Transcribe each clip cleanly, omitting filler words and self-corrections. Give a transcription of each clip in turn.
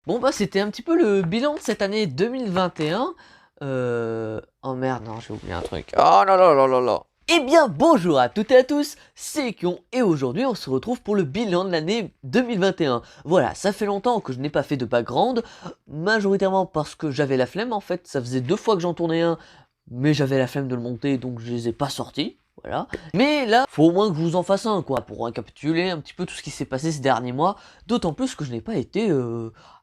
Bon bah c'était un petit peu le bilan de cette année 2021. Oh merde, non, j'ai oublié un truc. Oh là là là là là. Eh bien bonjour à toutes et à tous, c'est Kion et aujourd'hui on se retrouve pour le bilan de l'année 2021. Voilà, ça fait longtemps que je n'ai pas fait de background, majoritairement parce que j'avais la flemme en fait, ça faisait 2 fois que j'en tournais un, mais j'avais la flemme de le monter donc je les ai pas sortis. Voilà. Mais là, faut au moins que je vous en fasse un, quoi, pour récapituler un petit peu tout ce qui s'est passé ces derniers mois, d'autant plus que je n'ai pas été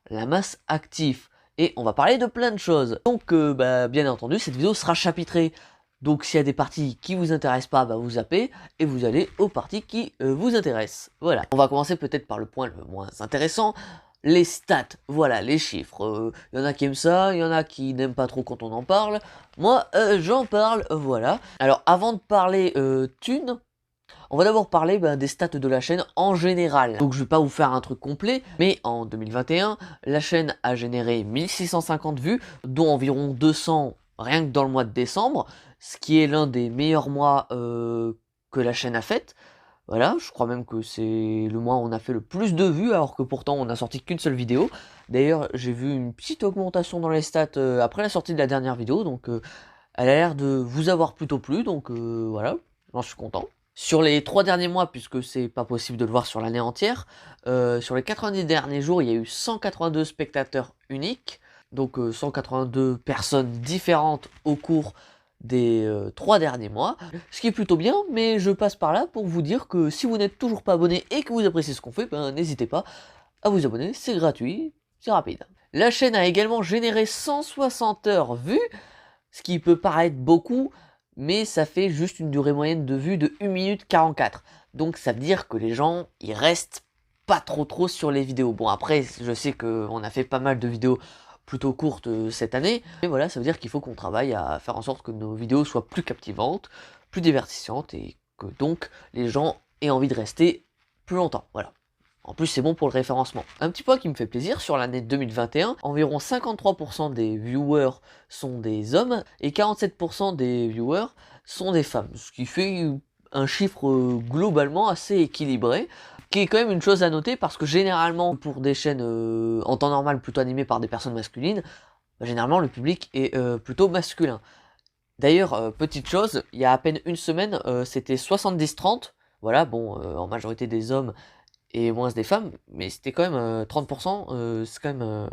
la masse actif. Et on va parler de plein de choses. Donc, bah, bien entendu, cette vidéo sera chapitrée. Donc, s'il y a des parties qui vous intéressent pas, bah, vous zappez et vous allez aux parties qui vous intéressent. Voilà. On va commencer peut-être par le point le moins intéressant. Les stats, voilà, les chiffres. Il y en a qui aiment ça, il y en a qui n'aiment pas trop quand on en parle. Moi, j'en parle, voilà. Alors, avant de parler thunes, on va d'abord parler des stats de la chaîne en général. Donc je vais pas vous faire un truc complet, mais en 2021, la chaîne a généré 1650 vues, dont environ 200 rien que dans le mois de décembre, ce qui est l'un des meilleurs mois que la chaîne a fait. Voilà, je crois même que c'est le mois où on a fait le plus de vues, alors que pourtant on n'a sorti qu'une seule vidéo. D'ailleurs, j'ai vu une petite augmentation dans les stats après la sortie de la dernière vidéo, donc elle a l'air de vous avoir plutôt plu, donc voilà, j'en suis content. Sur les 3 derniers mois, puisque c'est pas possible de le voir sur l'année entière, sur les 90 derniers jours, il y a eu 182 spectateurs uniques, donc 182 personnes différentes au cours des 3 derniers mois, ce qui est plutôt bien, mais je passe par là pour vous dire que si vous n'êtes toujours pas abonné et que vous appréciez ce qu'on fait, n'hésitez pas à vous abonner, c'est gratuit, c'est rapide. La chaîne a également généré 160 heures vues, ce qui peut paraître beaucoup, mais ça fait juste une durée moyenne de vue de 1 minute 44. Donc ça veut dire que les gens, ils restent pas trop sur les vidéos. Bon après, je sais qu'on a fait pas mal de vidéos plutôt courtes cette année, mais voilà, ça veut dire qu'il faut qu'on travaille à faire en sorte que nos vidéos soient plus captivantes, plus divertissantes, et que donc les gens aient envie de rester plus longtemps, voilà. En plus, c'est bon pour le référencement. Un petit point qui me fait plaisir, sur l'année 2021, environ 53% des viewers sont des hommes et 47% des viewers sont des femmes. Ce qui fait un chiffre globalement assez équilibré, qui est quand même une chose à noter parce que généralement, pour des chaînes en temps normal plutôt animées par des personnes masculines, généralement le public est plutôt masculin. D'ailleurs, petite chose, il y a à peine une semaine, c'était 70-30. Voilà, bon, en majorité des hommes et moins des femmes, mais c'était quand même 30%, c'est quand même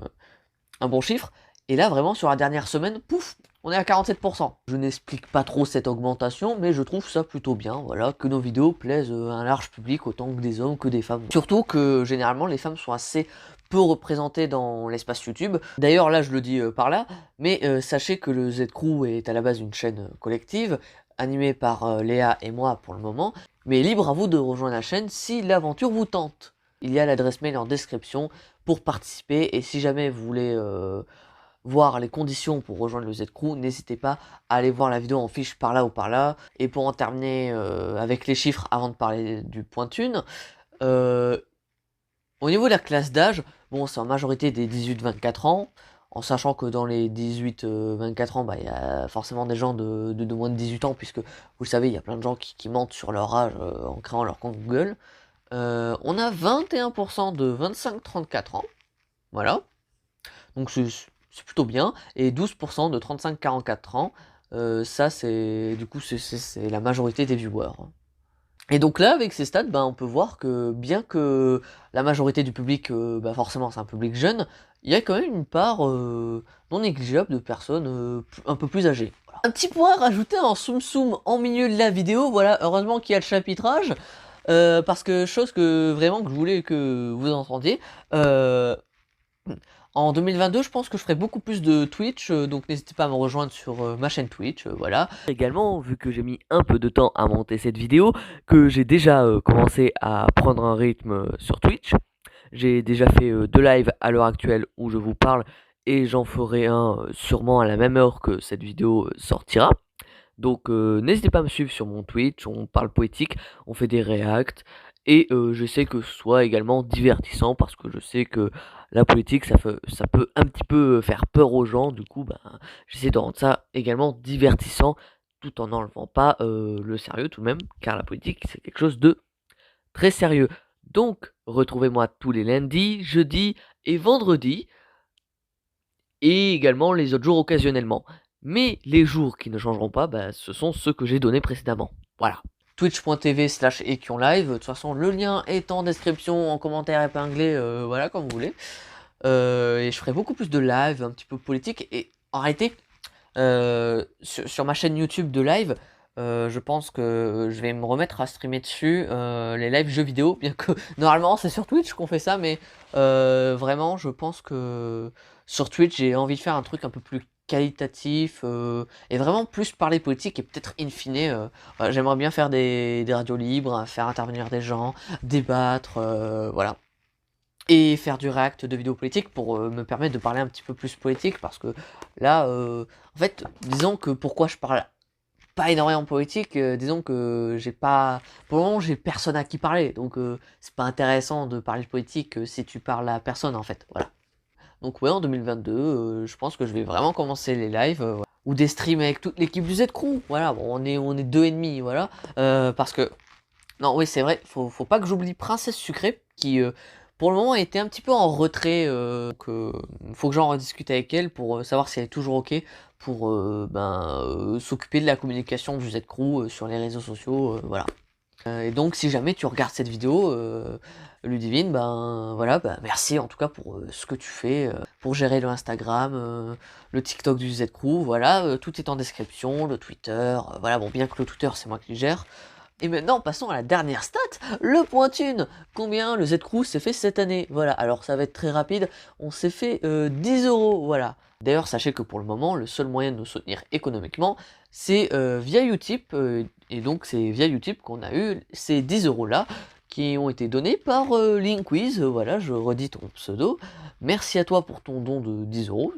un bon chiffre. Et là, vraiment, sur la dernière semaine, pouf, on est à 47%. Je n'explique pas trop cette augmentation, mais je trouve ça plutôt bien, voilà, que nos vidéos plaisent à un large public, autant que des hommes que des femmes. Surtout que, généralement, les femmes sont assez peu représentées dans l'espace YouTube. D'ailleurs, là, je le dis par là, mais sachez que le Z-Crew est à la base une chaîne collective, animée par Léa et moi pour le moment, mais libre à vous de rejoindre la chaîne si l'aventure vous tente. Il y a l'adresse mail en description pour participer, et si jamais vous voulez voir les conditions pour rejoindre le Z-Crew, n'hésitez pas à aller voir la vidéo en fiche par là ou par là. Et pour en terminer avec les chiffres avant de parler du point thune, au niveau de la classe d'âge, bon, c'est en majorité des 18-24 ans, en sachant que dans les 18-24 ans, il y a forcément des gens de moins de 18 ans, puisque vous le savez, il y a plein de gens qui mentent sur leur âge en créant leur compte Google. On a 21% de 25-34 ans, voilà, donc c'est plutôt bien, et 12% de 35-44 ans, ça c'est du coup c'est la majorité des viewers. Et donc là, avec ces stats, on peut voir que bien que la majorité du public, forcément c'est un public jeune, il y a quand même une part non négligeable de personnes un peu plus âgées. Voilà. Un petit point rajouté en soum soum en milieu de la vidéo, voilà, heureusement qu'il y a le chapitrage, parce que chose que vraiment que je voulais que vous entendiez, en 2022, je pense que je ferai beaucoup plus de Twitch, donc n'hésitez pas à me rejoindre sur ma chaîne Twitch, voilà. Également, vu que j'ai mis un peu de temps à monter cette vidéo, que j'ai déjà commencé à prendre un rythme sur Twitch, j'ai déjà fait 2 lives à l'heure actuelle où je vous parle, et j'en ferai un sûrement à la même heure que cette vidéo sortira. Donc n'hésitez pas à me suivre sur mon Twitch, on parle poétique, on fait des reacts, et j'essaie que ce soit également divertissant, parce que je sais que la politique ça peut un petit peu faire peur aux gens, du coup j'essaie de rendre ça également divertissant, tout en n'enlevant pas le sérieux tout de même, car la politique c'est quelque chose de très sérieux. Donc retrouvez-moi tous les lundis, jeudis et vendredis et également les autres jours occasionnellement. Mais les jours qui ne changeront pas, bah, ce sont ceux que j'ai donnés précédemment. Voilà. Twitch.tv/EquionLive. De toute façon, le lien est en description, en commentaire épinglé, voilà, comme vous voulez. Et je ferai beaucoup plus de live, un petit peu politique. Et en réalité, sur ma chaîne YouTube de live, je pense que je vais me remettre à streamer dessus les lives jeux vidéo, bien que normalement c'est sur Twitch qu'on fait ça, mais vraiment je pense que sur Twitch j'ai envie de faire un truc un peu plus qualitatif et vraiment plus parler politique et peut-être in fine, voilà, j'aimerais bien faire des radios libres, faire intervenir des gens, débattre, voilà. Et faire du react de vidéos politiques pour me permettre de parler un petit peu plus politique parce que là, en fait, disons que pourquoi je parle pas énormément politique, disons que j'ai pas, pour le moment j'ai personne à qui parler, donc c'est pas intéressant de parler de politique si tu parles à personne en fait, voilà. Donc ouais, en 2022, je pense que je vais vraiment commencer les lives ou des streams avec toute l'équipe du Z-Crew, voilà, bon, on est deux et demi, voilà, parce que non, oui, c'est vrai, faut pas que j'oublie Princesse Sucrée, qui pour le moment était un petit peu en retrait, faut que j'en rediscute avec elle pour savoir si elle est toujours ok pour s'occuper de la communication du Z-Crew sur les réseaux sociaux, voilà. Et donc si jamais tu regardes cette vidéo, Ludivine, ben voilà, ben, merci en tout cas pour ce que tu fais, pour gérer le Instagram, le TikTok du Z-Crew, voilà, tout est en description, le Twitter, voilà, bon bien que le Twitter c'est moi qui le gère. Et maintenant, passons à la dernière stat, le point thune. Combien le Z-Crew s'est fait cette année? Voilà, alors ça va être très rapide, on s'est fait 10 euros, voilà. D'ailleurs, sachez que pour le moment, le seul moyen de nous soutenir économiquement, c'est via Utip, et donc c'est via Utip qu'on a eu ces 10 euros là, qui ont été donnés par Linkwiz, voilà, je redis ton pseudo. Merci à toi pour ton don de 10 euros,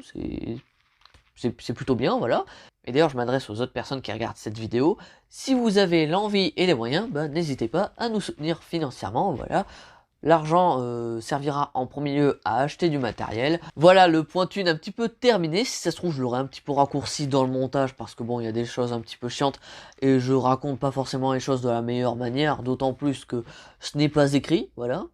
c'est plutôt bien, voilà. Et d'ailleurs, je m'adresse aux autres personnes qui regardent cette vidéo. Si vous avez l'envie et les moyens, bah, n'hésitez pas à nous soutenir financièrement, voilà. L'argent servira en premier lieu à acheter du matériel. Voilà, le point thune un petit peu terminé. Si ça se trouve, je l'aurai un petit peu raccourci dans le montage parce que bon, il y a des choses un petit peu chiantes et je raconte pas forcément les choses de la meilleure manière, d'autant plus que ce n'est pas écrit, voilà.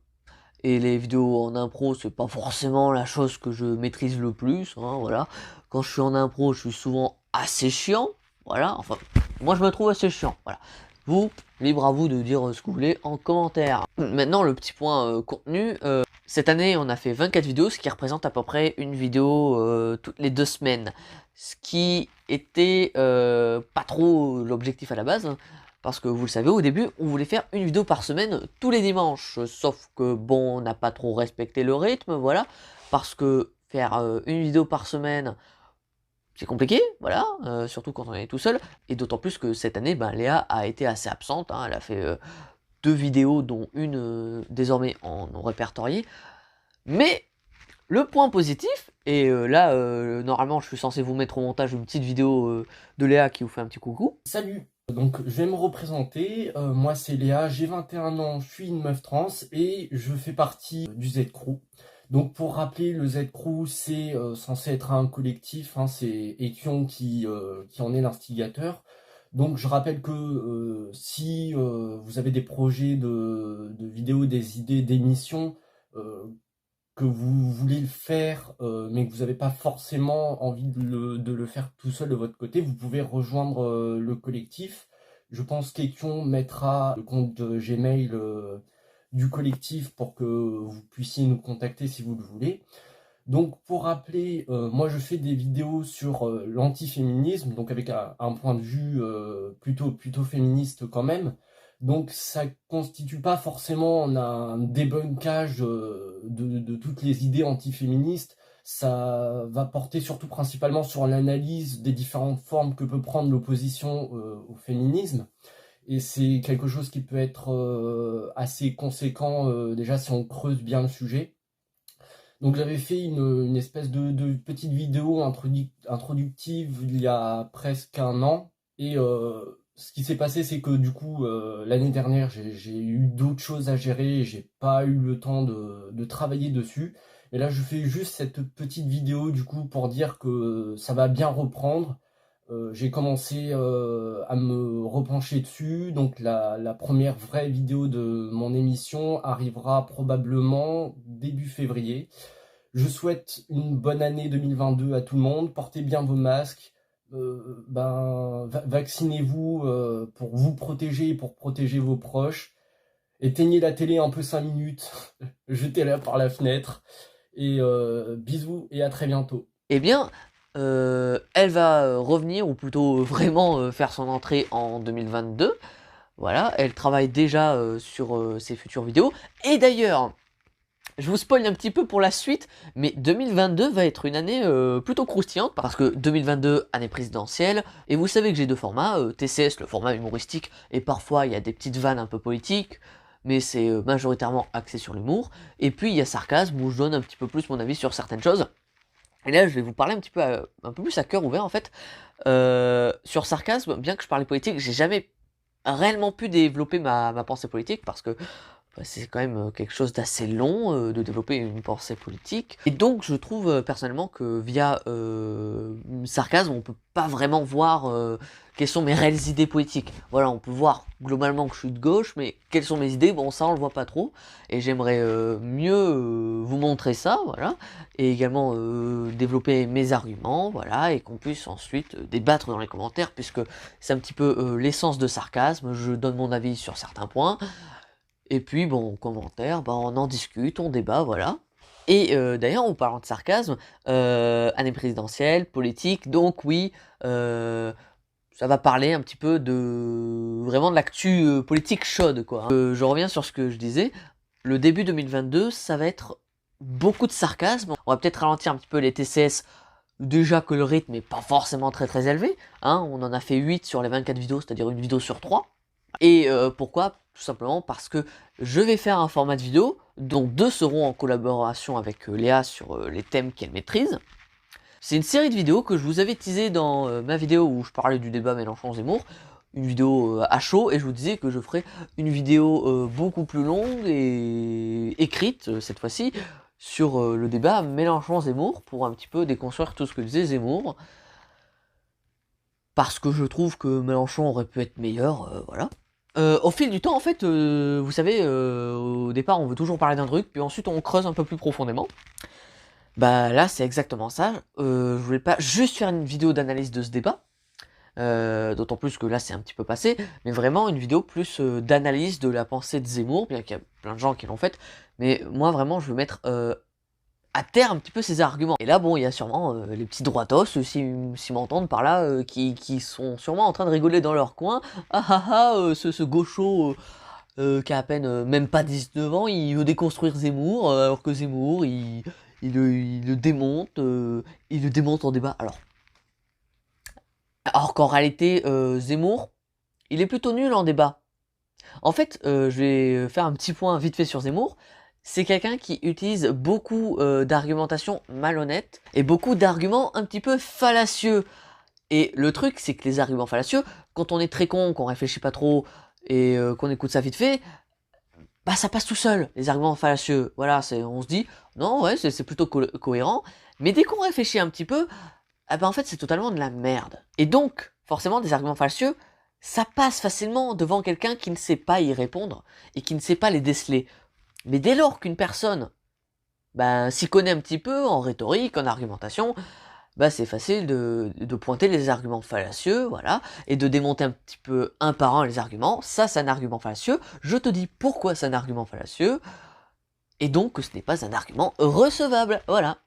Et les vidéos en impro, c'est pas forcément la chose que je maîtrise le plus, hein, voilà. Quand je suis en impro, je suis souvent assez chiant, voilà. Enfin, moi je me trouve assez chiant, voilà. Vous, libre à vous de dire ce que vous voulez en commentaire. Maintenant, le petit point contenu. Cette année, on a fait 24 vidéos, ce qui représente à peu près une vidéo toutes les 2 semaines. Ce qui était pas trop l'objectif à la base, hein. Parce que vous le savez, au début, on voulait faire une vidéo par semaine tous les dimanches. Sauf que bon, on n'a pas trop respecté le rythme, voilà. Parce que faire une vidéo par semaine, c'est compliqué, voilà. Surtout quand on est tout seul. Et d'autant plus que cette année, ben, Léa a été assez absente, hein. Elle a fait 2 vidéos, dont une désormais en non répertoriée. Mais le point positif, et là, normalement, je suis censé vous mettre au montage une petite vidéo de Léa qui vous fait un petit coucou. Salut, donc je vais me représenter, moi c'est Léa, j'ai 21 ans, je suis une meuf trans et je fais partie du Z-Crew. Donc pour rappeler, le Z-Crew c'est censé être un collectif, hein, c'est Ekion qui en est l'instigateur. Donc je rappelle que si vous avez des projets de vidéos, des idées d'émissions, que vous voulez le faire, mais que vous n'avez pas forcément envie de le faire tout seul de votre côté, vous pouvez rejoindre le collectif. Je pense qu'Ekion mettra le compte Gmail du collectif pour que vous puissiez nous contacter si vous le voulez. Donc pour rappeler, moi je fais des vidéos sur l'antiféminisme, donc avec un point de vue plutôt féministe quand même. Donc ça constitue pas forcément un débunkage de toutes les idées antiféministes. Ça va porter surtout principalement sur l'analyse des différentes formes que peut prendre l'opposition au féminisme. Et c'est quelque chose qui peut être assez conséquent déjà si on creuse bien le sujet. Donc j'avais fait une espèce de petite vidéo introductive il y a presque un an. Et ce qui s'est passé, c'est que du coup, l'année dernière, j'ai eu d'autres choses à gérer et j'ai pas eu le temps de travailler dessus. Et là, je fais juste cette petite vidéo du coup pour dire que ça va bien reprendre. J'ai commencé à me repencher dessus, donc la première vraie vidéo de mon émission arrivera probablement début février. Je souhaite une bonne année 2022 à tout le monde. Portez bien vos masques. Vaccinez-vous pour vous protéger et pour protéger vos proches. Éteignez la télé un peu 5 minutes. Jetez-la par la fenêtre. Et bisous et à très bientôt. Eh bien, elle va revenir, ou plutôt vraiment faire son entrée en 2022. Voilà, elle travaille déjà sur ses futures vidéos. Et d'ailleurs, je vous spoil un petit peu pour la suite, mais 2022 va être une année plutôt croustillante, parce que 2022, année présidentielle, et vous savez que j'ai deux formats, TCS, le format humoristique, et parfois il y a des petites vannes un peu politiques, mais c'est majoritairement axé sur l'humour, et puis il y a Sarcasme, où je donne un petit peu plus mon avis sur certaines choses. Et là, je vais vous parler un petit peu, un peu plus à cœur ouvert en fait. Sur Sarcasme, bien que je parlais politique, j'ai jamais réellement pu développer ma pensée politique, parce que bah, c'est quand même quelque chose d'assez long de développer une pensée politique. Et donc je trouve personnellement que via Sarcasme, on peut pas vraiment voir quelles sont mes réelles idées politiques. Voilà, on peut voir globalement que je suis de gauche, mais quelles sont mes idées, bon ça on le voit pas trop. Et j'aimerais mieux vous montrer ça, voilà. Et également développer mes arguments, voilà, et qu'on puisse ensuite débattre dans les commentaires, puisque c'est un petit peu l'essence de Sarcasme. Je donne mon avis sur certains points. Et puis, bon, en commentaire, bah, on en discute, on débat, voilà. Et d'ailleurs, en parlant de Sarcasme, année présidentielle, politique, donc oui, ça va parler un petit peu de vraiment de l'actu politique chaude, quoi. Je reviens sur ce que je disais. Le début 2022, ça va être beaucoup de sarcasme. On va peut-être ralentir un petit peu les TCS. Déjà que le rythme est pas forcément très très élevé. Hein, on en a fait 8 sur les 24 vidéos, c'est-à-dire une vidéo sur 3. Et pourquoi? Tout simplement parce que je vais faire un format de vidéo, dont 2 seront en collaboration avec Léa sur les thèmes qu'elle maîtrise. C'est une série de vidéos que je vous avais teasé dans ma vidéo où je parlais du débat Mélenchon-Zemmour, une vidéo à chaud, et je vous disais que je ferais une vidéo beaucoup plus longue et écrite cette fois-ci sur le débat Mélenchon-Zemmour, pour un petit peu déconstruire tout ce que disait Zemmour, parce que je trouve que Mélenchon aurait pu être meilleur, voilà. Au fil du temps, en fait, vous savez, au départ, on veut toujours parler d'un truc, puis ensuite on creuse un peu plus profondément. Bah là, c'est exactement ça. Je voulais pas juste faire une vidéo d'analyse de ce débat, d'autant plus que là, c'est un petit peu passé, mais vraiment une vidéo plus d'analyse de la pensée de Zemmour, bien qu'il y a plein de gens qui l'ont faite, mais moi, vraiment, je veux mettre à terre un petit peu ses arguments. Et là, bon, il y a sûrement les petits droitos, s'ils m'entendent par là, qui sont sûrement en train de rigoler dans leur coin. Ah ah ah, ce gaucho qui a à peine même pas 19 ans, il veut déconstruire Zemmour, alors que Zemmour, il le démonte, il le démonte en débat. Alors qu'en réalité, Zemmour, il est plutôt nul en débat. En fait, je vais faire un petit point vite fait sur Zemmour. C'est quelqu'un qui utilise beaucoup d'argumentation malhonnête et beaucoup d'arguments un petit peu fallacieux. Et le truc, c'est que les arguments fallacieux, quand on est très con, qu'on réfléchit pas trop et qu'on écoute ça vite fait, bah ça passe tout seul, les arguments fallacieux. Voilà, on se dit, non, ouais, c'est plutôt cohérent. Mais dès qu'on réfléchit un petit peu, ah bah en fait, c'est totalement de la merde. Et donc, forcément, des arguments fallacieux, ça passe facilement devant quelqu'un qui ne sait pas y répondre et qui ne sait pas les déceler. Mais dès lors qu'une personne s'y connaît un petit peu en rhétorique, en argumentation, bah c'est facile de pointer les arguments fallacieux, voilà, et de démonter un petit peu un par un les arguments. Ça, c'est un argument fallacieux. Je te dis pourquoi c'est un argument fallacieux, et donc que ce n'est pas un argument recevable, voilà.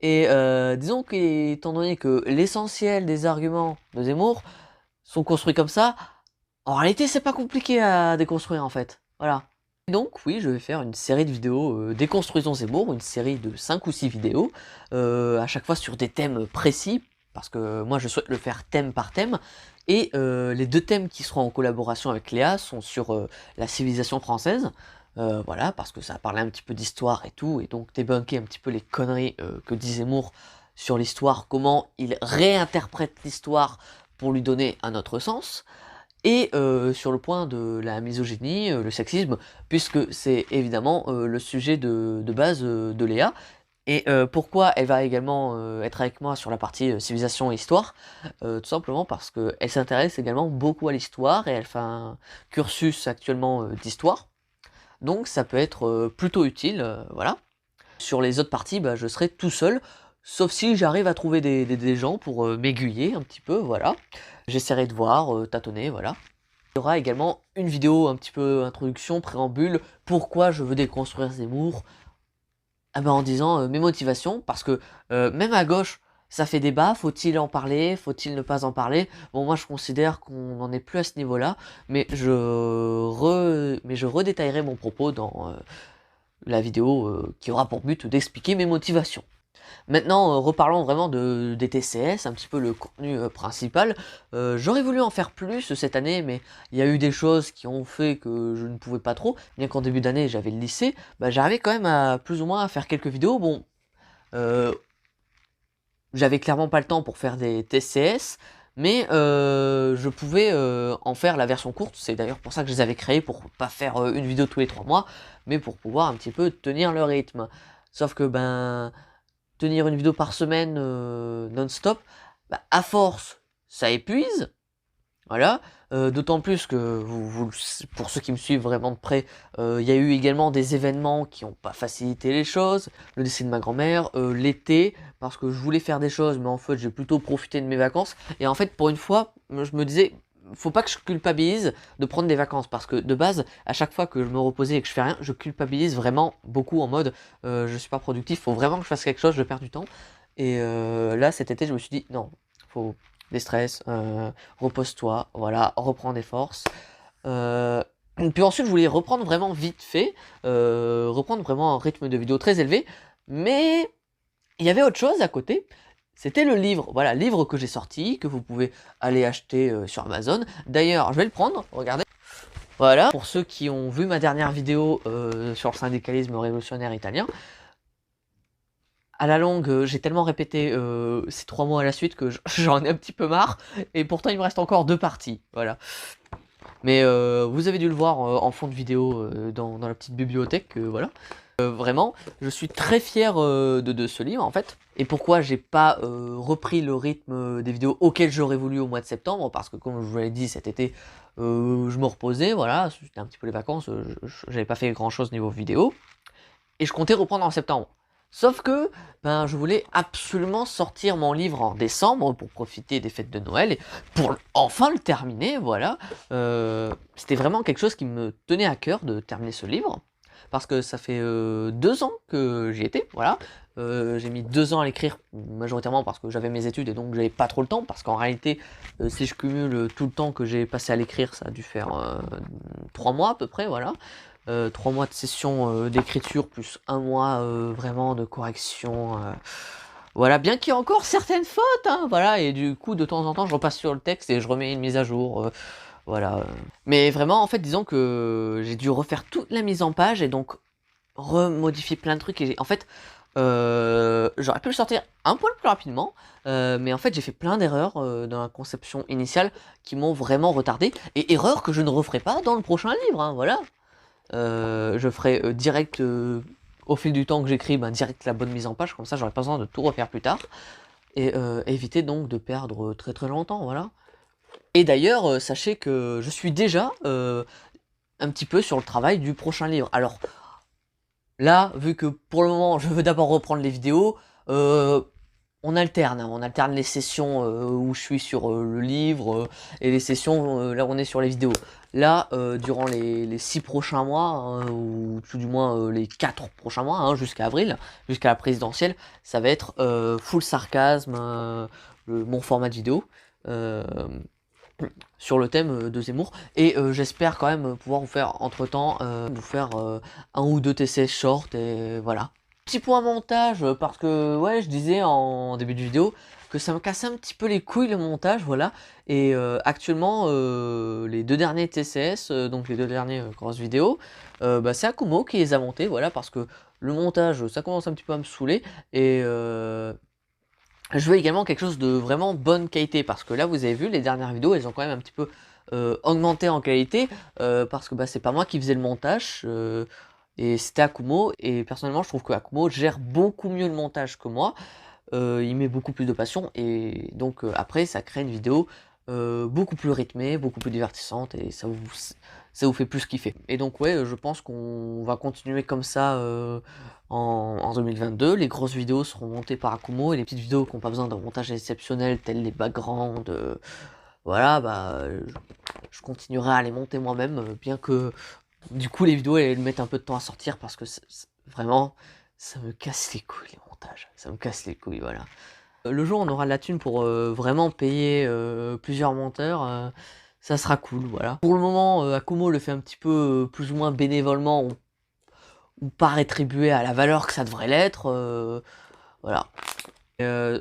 Et disons qu'étant donné que l'essentiel des arguments de Zemmour sont construits comme ça, en réalité, c'est pas compliqué à déconstruire en fait, voilà. Donc oui, je vais faire une série de vidéos déconstruisons Zemmour, une série de 5 ou 6 vidéos, à chaque fois sur des thèmes précis, parce que moi je souhaite le faire thème par thème, et les 2 thèmes qui seront en collaboration avec Léa sont sur la civilisation française, voilà, parce que ça a parlé un petit peu d'histoire et tout, et donc débunker un petit peu les conneries que dit Zemmour sur l'histoire, comment il réinterprète l'histoire pour lui donner un autre sens. Et sur le point de la misogynie, le sexisme, puisque c'est évidemment le sujet de base de Léa. Et pourquoi elle va également être avec moi sur la partie civilisation et histoire, tout simplement parce qu'elle s'intéresse également beaucoup à l'histoire, et elle fait un cursus actuellement d'histoire. Donc ça peut être plutôt utile, voilà. Sur les autres parties, bah, je serai tout seul, sauf si j'arrive à trouver des gens pour m'aiguiller un petit peu, voilà. J'essaierai de voir, tâtonner, voilà. Il y aura également une vidéo un petit peu introduction, préambule, pourquoi je veux déconstruire Zemmour, ah ben, en disant mes motivations, parce que même à gauche, ça fait débat, faut-il en parler, faut-il ne pas en parler? Bon, moi je considère qu'on n'en est plus à ce niveau-là, mais je redétaillerai mon propos dans la vidéo qui aura pour but d'expliquer mes motivations. Maintenant, reparlons vraiment des TCS, un petit peu le contenu principal. J'aurais voulu en faire plus cette année, mais il y a eu des choses qui ont fait que je ne pouvais pas trop. Bien qu'en début d'année, j'avais le lycée, bah, j'arrivais quand même à plus ou moins à faire quelques vidéos. Bon, j'avais clairement pas le temps pour faire des TCS, mais je pouvais en faire la version courte. C'est d'ailleurs pour ça que je les avais créés, pour pas faire une vidéo tous les 3 mois, mais pour pouvoir un petit peu tenir le rythme. Sauf que ben tenir une vidéo par semaine non-stop, bah, à force, ça épuise. Voilà. D'autant plus que, pour ceux qui me suivent vraiment de près, il y a eu également des événements qui n'ont pas facilité les choses. Le décès de ma grand-mère, l'été, parce que je voulais faire des choses, mais en fait j'ai plutôt profité de mes vacances. Et en fait, pour une fois, je me disais, faut pas que je culpabilise de prendre des vacances, parce que de base, à chaque fois que je me reposais et que je fais rien, je culpabilise vraiment beaucoup en mode je suis pas productif, faut vraiment que je fasse quelque chose, je perds du temps. Et là, cet été, je me suis dit non, faut déstress, repose-toi, voilà, reprends des forces. Puis ensuite, je voulais reprendre vraiment vite fait, reprendre vraiment un rythme de vidéo très élevé, mais il y avait autre chose à côté. C'était le livre, voilà, livre que j'ai sorti, que vous pouvez aller acheter sur Amazon. D'ailleurs, je vais le prendre, regardez. Voilà, pour ceux qui ont vu ma dernière vidéo sur le syndicalisme révolutionnaire italien. À la longue, j'ai tellement répété ces 3 mots à la suite que j'en ai un petit peu marre. Et pourtant, il me reste encore 2 parties, voilà. Mais vous avez dû le voir en fond de vidéo dans la petite bibliothèque, voilà. Vraiment, je suis très fier de ce livre en fait. Et pourquoi j'ai pas repris le rythme des vidéos auxquelles j'aurais voulu au mois de septembre? Parce que comme je vous l'ai dit, cet été, je me reposais, voilà, c'était un petit peu les vacances, j'avais pas fait grand chose niveau vidéo. Et je comptais reprendre en septembre. Sauf que ben, je voulais absolument sortir mon livre en décembre pour profiter des fêtes de Noël et pour enfin le terminer, voilà. C'était vraiment quelque chose qui me tenait à cœur de terminer ce livre. Parce que ça fait 2 ans que j'y étais, voilà. J'ai mis 2 ans à l'écrire, majoritairement parce que j'avais mes études et donc j'avais pas trop le temps. Parce qu'en réalité, si je cumule tout le temps que j'ai passé à l'écrire, ça a dû faire 3 mois à peu près, voilà. 3 mois de session d'écriture plus 1 mois vraiment de correction. Voilà, bien qu'il y ait encore certaines fautes, hein, voilà, et du coup de temps en temps je repasse sur le texte et je remets une mise à jour. Voilà. Mais vraiment, en fait, disons que j'ai dû refaire toute la mise en page et donc remodifier plein de trucs. Et en fait, j'aurais pu le sortir un poil plus rapidement, mais en fait, j'ai fait plein d'erreurs dans la conception initiale qui m'ont vraiment retardé. Et erreurs que je ne referai pas dans le prochain livre, hein, voilà. Je ferai direct, au fil du temps que j'écris, ben, direct la bonne mise en page, comme ça j'aurai pas besoin de tout refaire plus tard. Et éviter donc de perdre très très longtemps, voilà. Et d'ailleurs, sachez que je suis déjà un petit peu sur le travail du prochain livre. Alors là, vu que pour le moment je veux d'abord reprendre les vidéos, on alterne, hein, on alterne les sessions où je suis sur le livre et les sessions là où on est sur les vidéos. Là, durant les 6 prochains mois, hein, ou tout du moins les 4 prochains mois, hein, jusqu'à avril, jusqu'à la présidentielle, ça va être full sarcasme, mon format de vidéo. Sur le thème de Zemmour, et j'espère quand même pouvoir vous faire entre temps vous faire 1 ou 2 TCS short, et voilà. Petit point montage, parce que ouais, je disais en début de vidéo que ça me cassait un petit peu les couilles le montage, voilà. Et actuellement les 2 derniers TCS, donc les 2 dernières grosses vidéos, bah, c'est Akumo qui les a montés, voilà, parce que le montage ça commence un petit peu à me saouler. Et je veux également quelque chose de vraiment bonne qualité, parce que là vous avez vu les dernières vidéos, elles ont quand même un petit peu augmenté en qualité, parce que bah, c'est pas moi qui faisais le montage, et c'était Akumo, et personnellement je trouve que Akumo gère beaucoup mieux le montage que moi, il met beaucoup plus de passion, et donc après ça crée une vidéo beaucoup plus rythmée, beaucoup plus divertissante, et ça vous fait plus kiffer. Et donc ouais, je pense qu'on va continuer comme ça en 2022. Les grosses vidéos seront montées par Akumo et les petites vidéos qui n'ont pas besoin d'un montage exceptionnel, tels les backgrounds, voilà, je continuerai à les monter moi-même, bien que du coup les vidéos elles mettent un peu de temps à sortir parce que vraiment ça me casse les couilles les montages, ça me casse les couilles, voilà. Le jour où on aura de la thune pour vraiment payer plusieurs monteurs, ça sera cool, voilà. Pour le moment, Akumo le fait un petit peu plus ou moins bénévolement ou pas rétribué à la valeur que ça devrait l'être, voilà.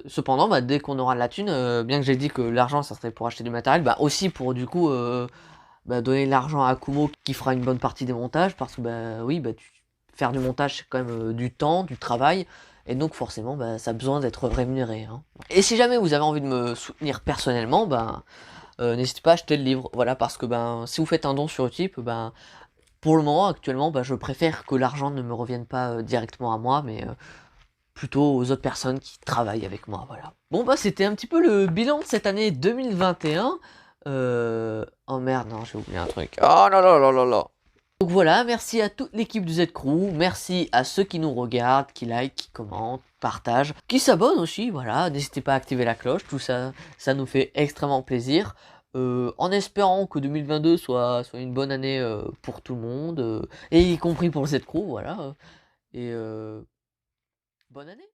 Cependant, dès qu'on aura de la thune, bien que j'ai dit que l'argent ça serait pour acheter du matériel, aussi pour du coup donner l'argent à Akumo qui fera une bonne partie des montages parce que oui, faire du montage c'est quand même du temps, du travail et donc forcément ça a besoin d'être rémunéré, hein. Et si jamais vous avez envie de me soutenir personnellement, n'hésitez pas à acheter le livre, voilà, parce que si vous faites un don sur Utip, pour le moment actuellement je préfère que l'argent ne me revienne pas directement à moi mais plutôt aux autres personnes qui travaillent avec moi, voilà. Bon c'était un petit peu le bilan de cette année 2021. Oh merde, non, j'ai oublié un truc. Oh là là là là là. Donc voilà, merci à toute l'équipe du Z-Crew, merci à ceux qui nous regardent, qui like, qui commentent, partagent, qui s'abonnent aussi, voilà, n'hésitez pas à activer la cloche, tout ça, ça nous fait extrêmement plaisir. En espérant que 2022 soit une bonne année pour tout le monde, et y compris pour le Z-Crew, voilà. Et bonne année.